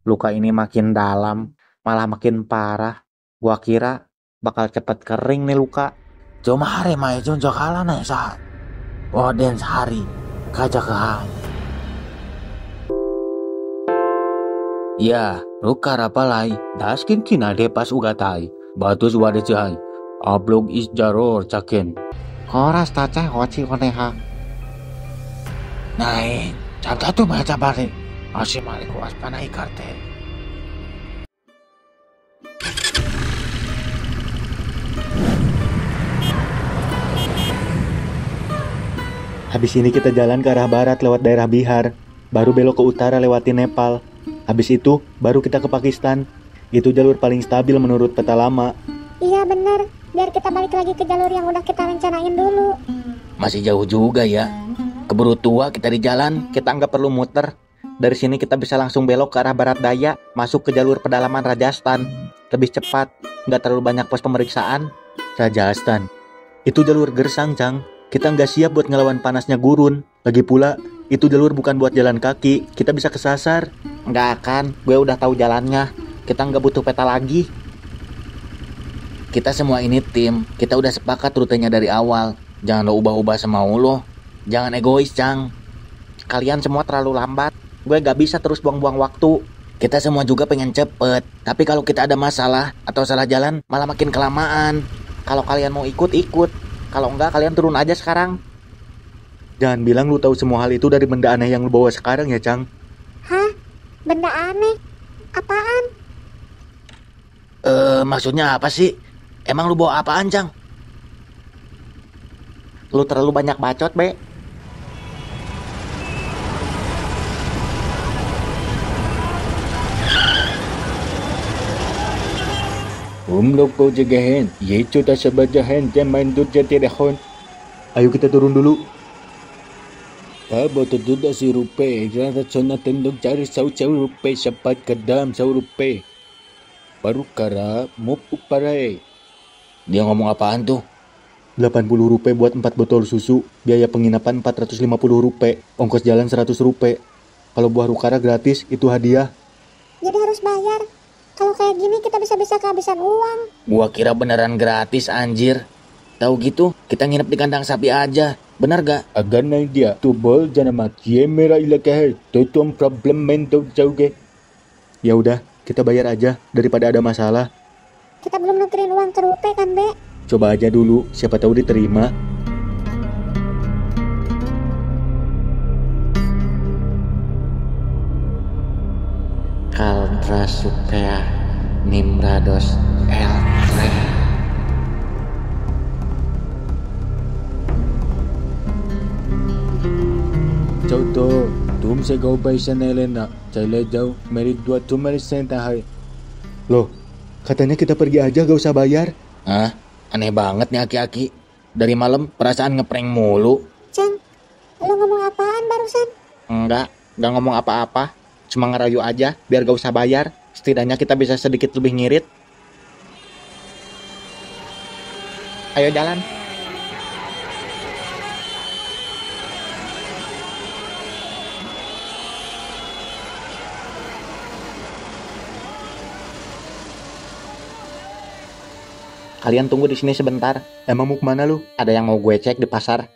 Luka ini makin dalam, malah makin parah. Gua kira bakal cepet kering nih luka. Cuma hari mai junjo kala na sa. Oden hari kaja kahan. Ya, luka rapalai. Daskin kina depas ugatai. Batus wadecai. Ablog is jaror cakin. Koras taceh hoci koneha. Naik, cabta tu baca balik. Asyik malik was panai karte. Habis ini kita jalan ke arah barat lewat daerah Bihar, baru belok ke utara lewatin Nepal. Habis itu baru kita ke Pakistan. Itu jalur paling stabil menurut peta lama. Iya bener, biar kita balik lagi ke jalur yang udah kita rencanain dulu. Masih jauh juga ya. Keburu tua kita di jalan. Kita nggak perlu muter. Dari sini kita bisa langsung belok ke arah barat daya, masuk ke jalur pedalaman Rajasthan. Lebih cepat, nggak terlalu banyak pos pemeriksaan. Rajasthan. Itu jalur gersang, Cang. Kita nggak siap buat ngelawan panasnya gurun. Lagi pula, itu jalur bukan buat jalan kaki. Kita bisa kesasar. Nggak akan, gue udah tahu jalannya. Kita nggak butuh peta lagi. Kita semua ini tim. Kita udah sepakat rutenya dari awal. Jangan lo ubah-ubah semau lo. Jangan egois, Cang. Kalian semua terlalu lambat. Gue nggak bisa terus buang-buang waktu. Kita semua juga pengen cepet. Tapi kalau kita ada masalah atau salah jalan, malah makin kelamaan. Kalau kalian mau ikut, ikut. Kalau enggak, kalian turun aja sekarang. Jangan bilang lu tahu semua hal itu dari benda aneh yang lu bawa sekarang ya, Cang. Hah? Benda aneh? Apaan? Maksudnya apa sih? Emang lu bawa apaan, Cang? Lu terlalu banyak bacot, Be. लोग को जगह है ये छोटा सा बजा है जब मैं दूर जाते रहो Ayo kita turun dulu. अब तो दूध 80 रुपए ज़्यादा सोना तंदूक 400 रुपए शपथ का दाम 100 रुपए baru kara mau parai. Dia ngomong apaan tuh? 80 rupiah buat 4 botol susu. Biaya penginapan 450 rupiah. Ongkos jalan 100 rupiah. Kalau buah rukara gratis, itu hadiah. Jadi harus bayar. Kalau kayak gini kita bisa-bisa kehabisan uang. Gua kira beneran gratis, anjir. Tahu gitu, kita nginep di kandang sapi aja. Bener gak? अगर नहीं दिया तो बोल जाना ये मेरा इलाका है तो तुम प्रॉब्लम में तो जाओगे. Ya udah, kita bayar aja daripada ada masalah. Kita belum nukerin uang ke rupiah kan, Be? Coba aja dulu, siapa tahu diterima. Kaldra Supea Nimrados Eltre. जाओ तो तुमसे गौ पैसा नहीं लेना चले जाओ मेरी दुआ तुम्हारे साथ है. Loh, katanya kita pergi aja gak usah bayar. Hah? Aneh banget nih aki-aki. Dari malam perasaan ngeprank mulu. Cang, lu ngomong apaan barusan? Enggak ngomong apa-apa. Cuma ngerayu aja, biar gak usah bayar. Setidaknya kita bisa sedikit lebih ngirit. Ayo jalan. Kalian tunggu di sini sebentar. Emang mau kemana lu? Ada yang mau gue cek di pasar.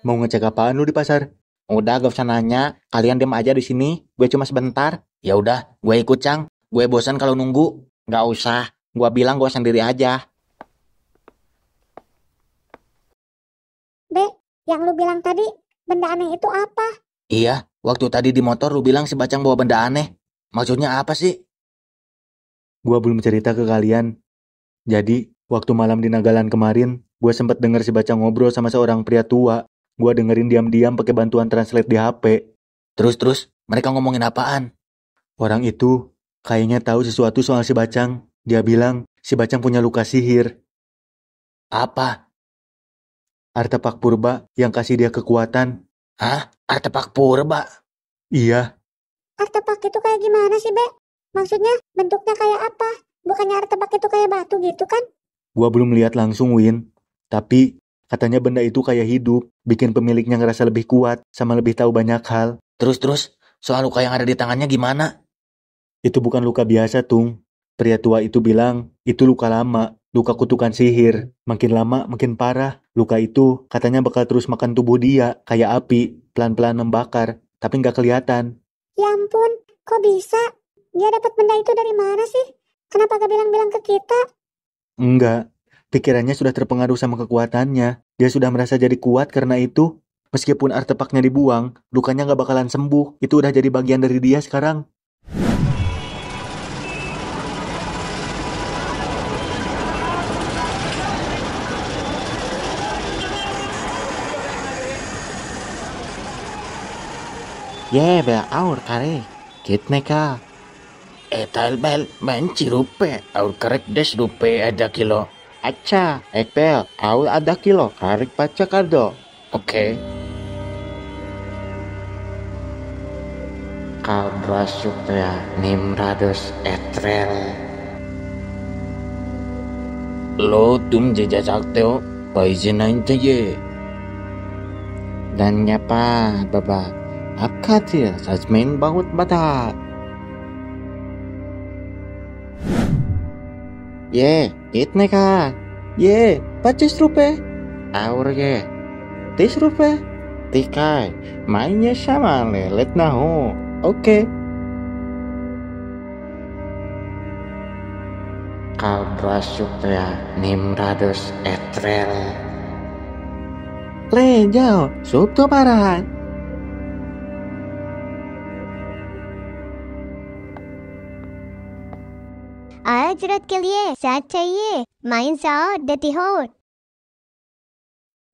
Mau ngecek apaan lu di pasar? Udah, gak usah nanya. Kalian diam aja di sini. Gue cuma sebentar. Ya udah, gue ikut, Cang. Gue bosan kalau nunggu. Gak usah. Gue bilang gue sendiri aja. Be, yang lu bilang tadi, benda aneh itu apa? Iya, waktu tadi di motor lu bilang si Bacang bawa benda aneh. Maksudnya apa sih? Gua belum cerita ke kalian. Jadi, waktu malam di Nagaland kemarin, gue sempat denger si Bacang ngobrol sama seorang pria tua. Gua dengerin diam-diam pakai bantuan translate di HP. Terus, mereka ngomongin apaan? Orang itu kayaknya tahu sesuatu soal si Bacang. Dia bilang si Bacang punya luka sihir. Apa? Artefak purba yang kasih dia kekuatan. Hah? Artefak purba? Iya, Artefak itu kayak gimana sih, Be? Maksudnya bentuknya kayak apa? Bukannya artefak itu kayak batu gitu kan? gua belum lihat langsung, Win. Tapi katanya benda itu kayak hidup, bikin pemiliknya ngerasa lebih kuat sama lebih tahu banyak hal. Terus, soal luka yang ada di tangannya gimana? Itu bukan luka biasa, Tung. Pria tua itu bilang, itu luka lama, luka kutukan sihir. Makin lama makin parah. Luka itu katanya bakal terus makan tubuh dia, kayak api, pelan-pelan membakar, tapi nggak kelihatan. Ya ampun, kok bisa? Dia dapat benda itu dari mana sih? Kenapa gak bilang-bilang ke kita? Enggak, pikirannya sudah terpengaruh sama kekuatannya. Dia sudah merasa jadi kuat karena itu. Meskipun artefaknya dibuang, lukanya nggak bakalan sembuh. Itu udah jadi bagian dari dia sekarang. Ye, be aur kare. Kitne ka. Etal bel benci rupe, aur karek des rupe ada kilo. Acha, ekbel, aur ada kilo. Karik baca kardo. Oke. Kalbra supra nimradus etrel. Lo तुम जे जा सकते हो पैसे नहीं चाहिए Dhanyapad, Baba. आपका दिल सच में बहुत बड़ा. ये कितने का? ये 25 रुपए. और ये 30 रुपए. ठीक है, मैं ये सामान ले लेता हूँ. Okay. Kalbra supra nimradus etrel. ले जाओ, सूप तो भरा है. आज रात के लिए साथ चाहिए, माइन साथ देती हो।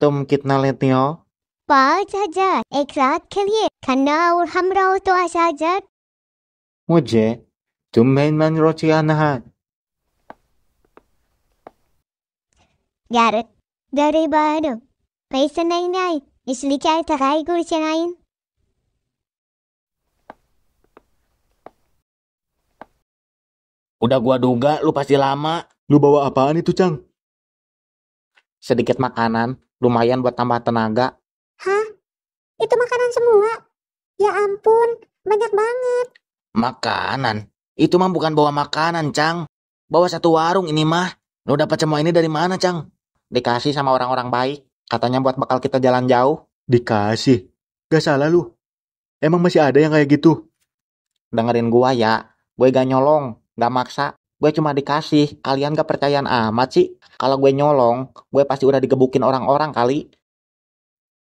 तुम कितना लेती हो? 5,000 एक रात के लिए, खाना और हम रहो तो 8,000. मुझे तुम्हें मन रोटी आना है. Gareth, daripada पैसा नहीं इसलिए क्या थकाई गुरचनाइन. Udah gua duga lu pasti lama. Lu bawa apaan itu, Cang? Sedikit makanan, lumayan buat tambah tenaga. Hah? Itu makanan semua? Ya ampun, banyak banget. Makanan? Itu mah bukan bawa makanan, Cang. Bawa satu warung ini mah. Lu dapat semua ini dari mana, Cang? Dikasih sama orang-orang baik. Katanya buat bekal kita jalan jauh. Dikasih. Gak salah lu. Emang masih ada yang kayak gitu? Dengerin gua ya. Gue gak nyolong, gak maksa. Gue cuma dikasih. Kalian gak percayaan amat sih. Kalau gue nyolong, gue pasti udah digebukin orang-orang kali.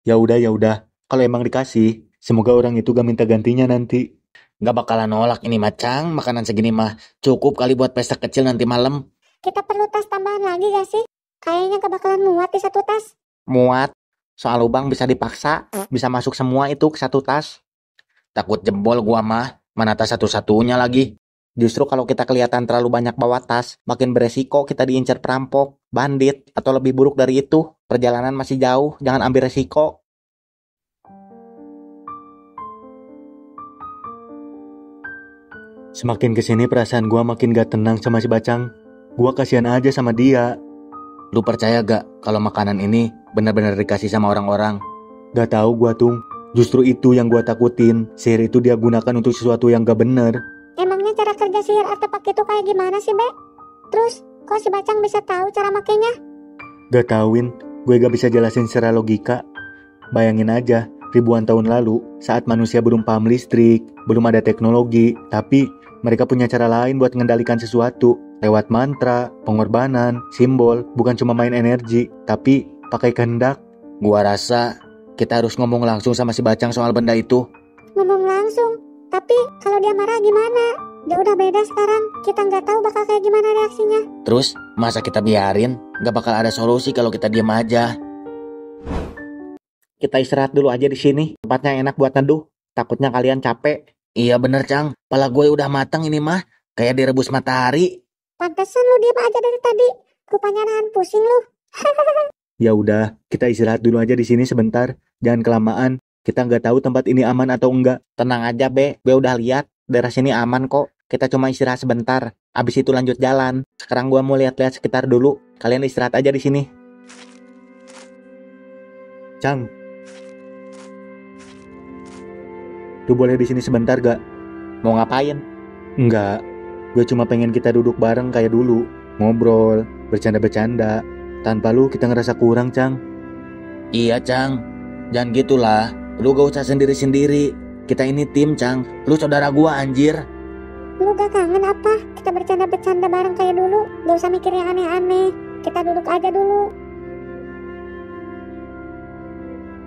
Ya udah. Kalau emang dikasih, semoga orang itu gak minta gantinya nanti. Gak bakalan nolak ini mah, Cang. Makanan segini mah cukup kali buat pesta kecil nanti malam. Kita perlu tas tambahan lagi gak sih? Kayaknya gak bakalan muat di satu tas. Muat. Soal lubang bisa dipaksa. Bisa masuk semua itu ke satu tas. Takut jebol gua mah. Mana tas satu-satunya lagi. Justru kalau kita kelihatan terlalu banyak bawa tas, makin beresiko kita diincar perampok, bandit, atau lebih buruk dari itu. Perjalanan masih jauh, jangan ambil resiko. Semakin kesini perasaan gua makin gak tenang sama si Bacang. Gua kasihan aja sama dia. Lu percaya gak kalau makanan ini benar-benar dikasih sama orang-orang? Gak tahu gua, Tung. Justru itu yang gua takutin. Sihir itu dia gunakan untuk sesuatu yang gak bener. Emangnya cara kerja sihir artefak itu kayak gimana sih, Be? Terus, kok si Bacang bisa tahu cara makainya? Gak tauin, gue gak bisa jelasin secara logika. Bayangin aja, ribuan tahun lalu, saat manusia belum paham listrik, belum ada teknologi, tapi mereka punya cara lain buat mengendalikan sesuatu. Lewat mantra, pengorbanan, simbol, bukan cuma main energi, tapi pakai kehendak. Gua rasa kita harus ngomong langsung sama si Bacang soal benda itu. Ngomong langsung. Tapi kalau dia marah gimana? Dia udah beda sekarang. Kita nggak tahu bakal kayak gimana reaksinya. Terus, masa kita biarin? Gak bakal ada solusi kalau kita diam aja. Kita istirahat dulu aja di sini. Tempatnya enak buat neduh. Takutnya kalian capek. Iya bener, Cang. Pala gue udah matang ini mah. Kayak direbus matahari. Pantesan lu diem aja dari tadi. Rupanya nahan pusing lu. Ya udah, kita istirahat dulu aja di sini sebentar. Jangan kelamaan. Kita nggak tahu tempat ini aman atau enggak. Tenang aja, Be. Gue udah lihat. Daerah sini aman kok. Kita cuma istirahat sebentar. Abis itu lanjut jalan. Sekarang gue mau lihat-lihat sekitar dulu. Kalian istirahat aja di sini. Cang, lu boleh di sini sebentar gak? Mau ngapain? Enggak, gue cuma pengen kita duduk bareng kayak dulu. Ngobrol, bercanda-bercanda. Tanpa lu kita ngerasa kurang, Cang. Iya, Cang. Jangan gitulah. Lu gak usah sendiri-sendiri. Kita ini tim, Cang. Lu saudara gua, anjir. Lu gak kangen apa? Kita bercanda-bercanda bareng kayak dulu. Gak usah mikir yang aneh-aneh. Kita duduk aja dulu.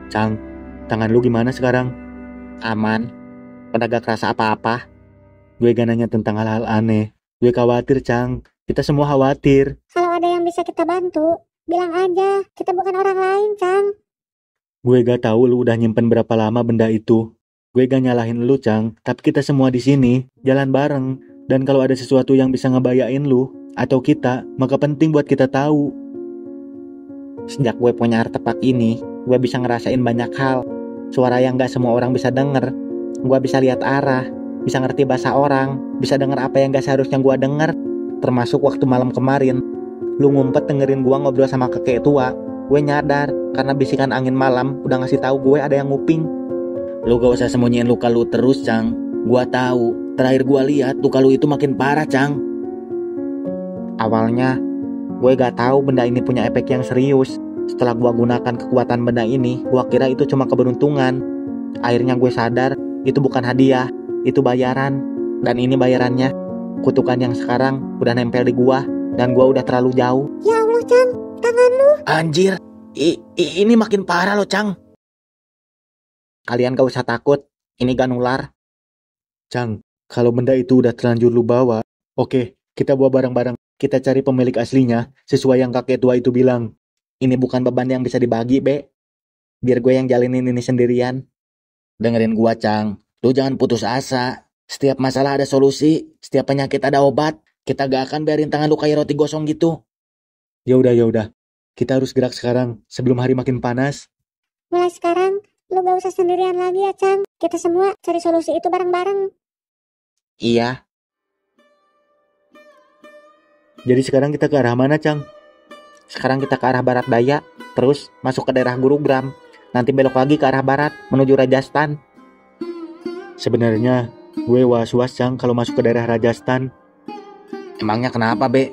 Cang, tangan lu gimana sekarang? Aman. Udah gak kerasa apa-apa. Gue gak nanya tentang hal-hal aneh. Gue khawatir, Cang. Kita semua khawatir. Kalau ada yang bisa kita bantu, bilang aja. Kita bukan orang lain, Cang. Gue gak tahu lu udah nyimpen berapa lama benda itu. Gue gak nyalahin lu, Cang. Tapi kita semua di sini jalan bareng. Dan kalau ada sesuatu yang bisa ngebayain lu atau kita, maka penting buat kita tahu. Sejak gue punya artefak ini, gue bisa ngerasain banyak hal. Suara yang gak semua orang bisa denger. Gue bisa lihat arah, bisa ngerti bahasa orang, bisa denger apa yang gak seharusnya gue denger. Termasuk waktu malam kemarin, lu ngumpet dengerin gue ngobrol sama kakek tua. Gue nyadar karena bisikan angin malam udah ngasih tahu gue ada yang nguping. Lu gak usah sembunyiin luka lu terus, Cang. Gua tahu. Terakhir gua lihat luka lu itu makin parah, Cang. Awalnya, gue gak tahu benda ini punya efek yang serius. Setelah gue gunakan kekuatan benda ini, gue kira itu cuma keberuntungan. Akhirnya gue sadar, itu bukan hadiah, itu bayaran. Dan ini bayarannya, kutukan yang sekarang udah nempel di gue, dan gue udah terlalu jauh. Ya Allah, Cang. Tangan lu. Anjir. Ini makin parah loh, Cang. Kalian gak usah takut, ini gak nular. Cang, kalau benda itu udah terlanjur lu bawa, oke, kita bawa bareng-bareng. Kita cari pemilik aslinya, sesuai yang kakek tua itu bilang. Ini bukan beban yang bisa dibagi, Be. Biar gue yang jalinin ini sendirian. Dengerin gua, Cang. Lu jangan putus asa. Setiap masalah ada solusi. Setiap penyakit ada obat. Kita gak akan biarin tangan lu kayak roti gosong gitu. Ya udah. Kita harus gerak sekarang, sebelum hari makin panas. Mulai sekarang, lu gak usah sendirian lagi ya, Cang. Kita semua cari solusi itu bareng-bareng. Iya, Jadi sekarang kita ke arah mana, Cang? sekarang kita ke arah barat daya, terus masuk ke daerah Gurugram. Nanti belok lagi ke arah barat, menuju Rajasthan. Sebenarnya, gue was-was, Cang, kalau masuk ke daerah Rajasthan. Emangnya kenapa, Be?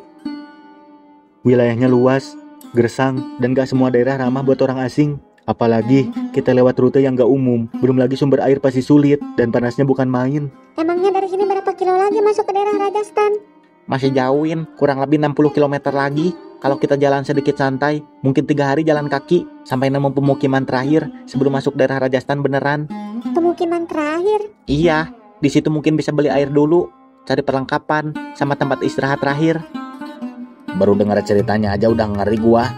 Wilayahnya luas, gersang, dan gak semua daerah ramah buat orang asing. Apalagi kita lewat rute yang gak umum. Belum lagi sumber air pasti sulit, dan panasnya bukan main. Emangnya dari sini berapa kilo lagi masuk ke daerah Rajasthan? Masih jauhin, kurang lebih 60 km lagi. Kalau kita jalan sedikit santai, mungkin 3 hari jalan kaki, sampai nemu pemukiman terakhir sebelum masuk daerah Rajasthan beneran. Pemukiman terakhir? Iya, di situ mungkin bisa beli air dulu, cari perlengkapan, sama tempat istirahat terakhir. Baru dengar ceritanya aja udah ngeri gua.